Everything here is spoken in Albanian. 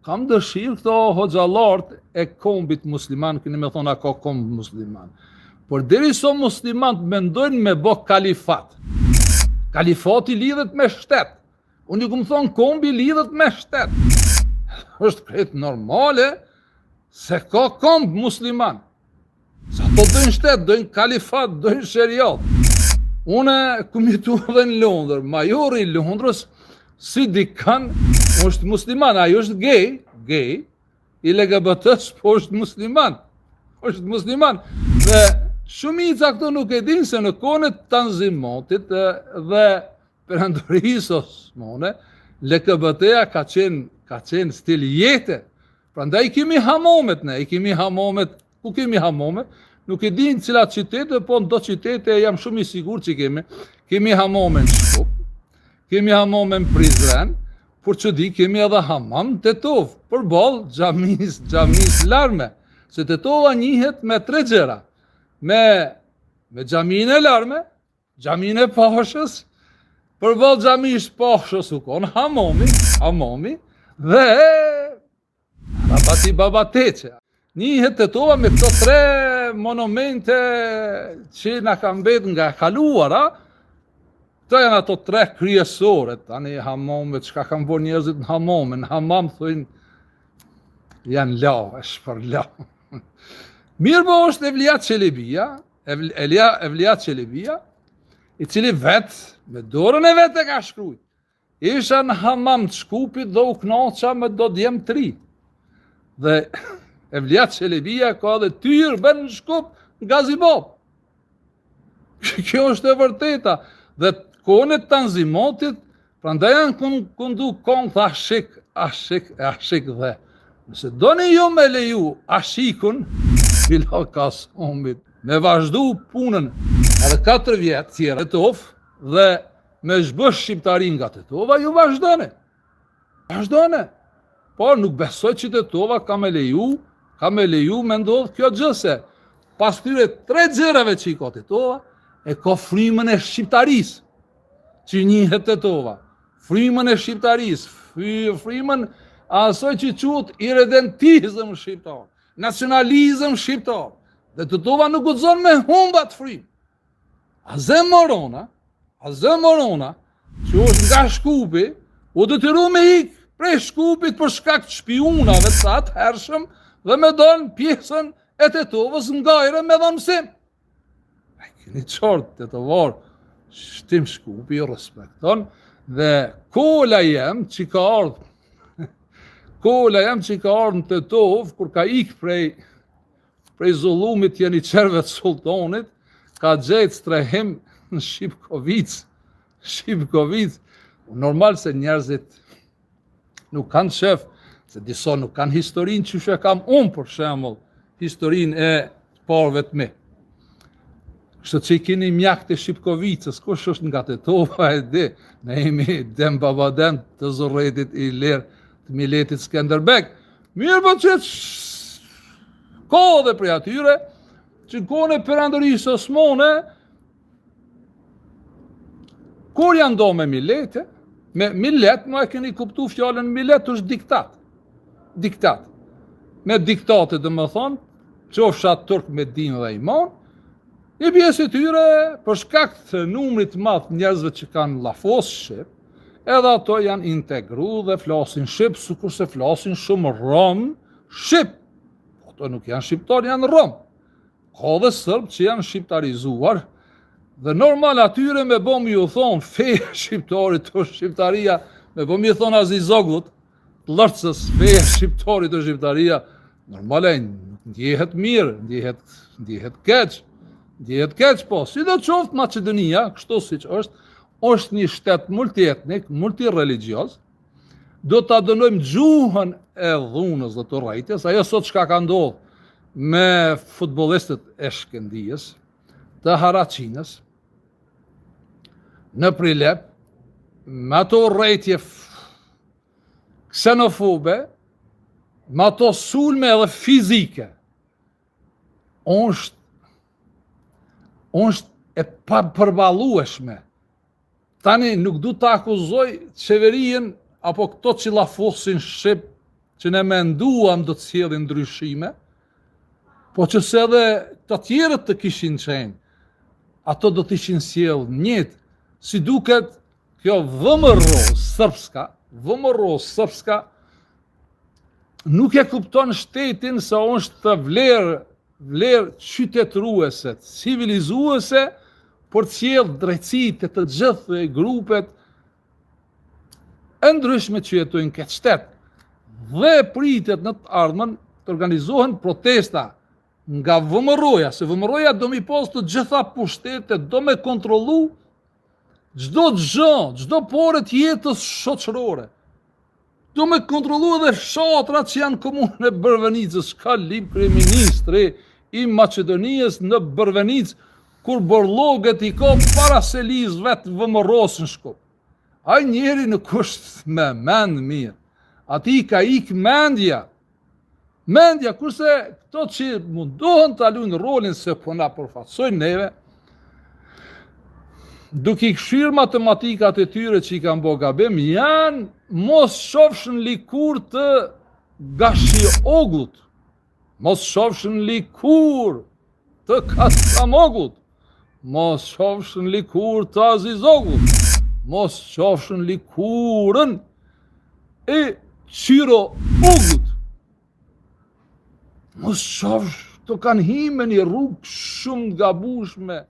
kam dëshirë këto hoxhallarët e kombit musliman, keni me thonë a ka komb musliman. Por derisa muslimanët mendojnë me bë kalifat. Kalifati lidhet me shtet. Unë ju këmë thonë kombi lidhet me shtet. Është krejt normale se ka komb musliman. Sa to dojnë shtet, dojnë kalifat, dojnë sheriat. Une këmë jetu dhe në Londër, majori i Londrës, si dikan, është musliman, ajo është gay, i LGBT-s, po është musliman. Dhe shumica këto nuk e din se në kohën e Tanzimatit dhe perandorisë osmane, LGBT-ja ka qenë stil jete. Prandaj kemi hamomet ne, ku kemi hamomet? Nuk e din cilat qytete, po në do qytete jam shumë i sigur që kemi. Kemi hamome në Shkup, kemi hamome në Prizren, por që di kemi edhe hamam të Tetov, për balë gjamis larme. Se Tetova njihet me 3 gjera. Me gjamin e larme, gjamin e pashës, për balë gjamis pashës u konë hamomi, dhe rabati babateqe. Njihet Tetova me këto 3 monumente që na kanë mbet nga kaluara. Këto janë ato 3 kryesore, tani hamome, çka kanë bërë njerëzit në hamome, në hamam thojnë janë lavesh për la. Mirë po është Evliat Çelebia, i cili vetë, me dorën e vetë e ka shkruajt. Isha në hamam të Shkupit dhe u knaqa me do djem 3. Dhe Evliat Çelebia ka dhe tyrë bën në Shkup nga Zibab. Kjo është e vërteta. Dhe kohën e Tanzimatit, prandaj janë kundu kong tha ashik dhe. Nëse doni ju me leju ashikun, bila kasomit, me vazhdu punën edhe 4 vjetë tjera Tetov dhe me zhbësh shqiptarin nga Tetova, ju vazhdone. Por nuk besoj që Tetova ka me leju me ndodhë kjo gjëse. Pas tyre 3 gjërave që i ka Tetova, e ka frymën e shqiptarisë, që njihet Tetova. Frymën e shqiptarisë, frymën asoj që quhet irredentizëm shqiptar, nacionalizëm shqiptar. Dhe Tetova nuk guxon me humbat frymë. Aze Morona, që është nga Shkupi, u detyru me ikë prej Shkupit për shkak të shpionave të atë hershëm dhe me donë pjesën e Tetovës ngajre me dhënësim. Keni qartë tetovar, shtim Shkupi, respekton, dhe kola jem që ka ardhë në Tetov, kur ka ikë prej zullumit jeni qerve të sultanit, ka gjetë strehim në Shqipkovic. Normal se njerëzit nuk kanë shef, se disa nuk kanë historinë që shë kam unë, për shembull, historinë e parëve të mi. Kështë që i keni mjak të Shqipkovicës, kush është nga Tetova e di, ne jemi dem babadem të Zorretit i Ler të Miletit Skenderbeg. Mirë po që ka dhe prej atyre, që në kohën e perandorisë osmane, kur janë do me Milete, me Milet, ma e keni kuptu fjallën Milet është diktat. Me diktate dhe më thonë, qofshat turk me din dhe iman, një pjesë e tyre, për shkak të numrit madh njerëzve që kanë llafos shqip, edhe ato janë integru dhe flasin shqip, sikurse flasin shumë rom shqip. Ato nuk janë shqiptar, janë rom. Ka dhe sërb që janë shqiptarizuar, dhe normal atyre me bom ju thonë feja shqiptarit të shqiptaria, me bom ju thonë Azizoglut, të lërcës feja shqiptarit të shqiptaria, normal e ndjehet mirë, ndjehet keq, po, si do qoftë Macedonia, kështu si që është një shtet multietnik, multireligios, do të adonojmë gjuhën e dhunës dhe të rrejtjes, ajo sot çka ka ndodhë me futbolistët e Shkëndijës, të Haraçinës, në Prilep, me ato rrejtje ksenofobe, me ato sulme edhe fizike, është e papërballueshme. Tani nuk du të akuzoj qeverin apo këto që llafosin shqip që ne menduam do të sjellin ndryshime, po që se edhe të tjerët të kishin qenë, ato do të ishin sjell njët, si duket kjo VMRO srpska, nuk e kupton shtetin se është vlerë qytetëruese, civilizuese, për të sjellë drejtësitë të gjithë grupet e ndryshme që jetojnë këtë shtet. Dhe pritet në të ardhmen të organizohen protesta nga VMRO-ja, se VMRO-ja do mi pas të gjitha pushtetet, do me kontrollu çdo gjë, çdo pore të jetës shoqërore. Do me kontrollu edhe fshatrat që janë komunën e Bërvenicës, ka lip kryeministri i Maqedonisë në Bërvenicë, kur borllogët i ka para selis vetë VMRO-s në Shkup. Ai njeri nuk është me mend mirë. Ati ka ik mendja. Mendja, kurse këto që mundohen të alujnë rolin se po na përfaqësojnë neve, duke i këshirë matematikat e tyre që i kanë bo gabim, janë mos shofshën likur të Gashioglut, mos shofshën likur të Kastamoglut, mos shofshën likur të Azizoglut, mos shofshën likurën e Qiro-oglut. Mos shofsh, të kanë hime një rrugë shumë gabushme,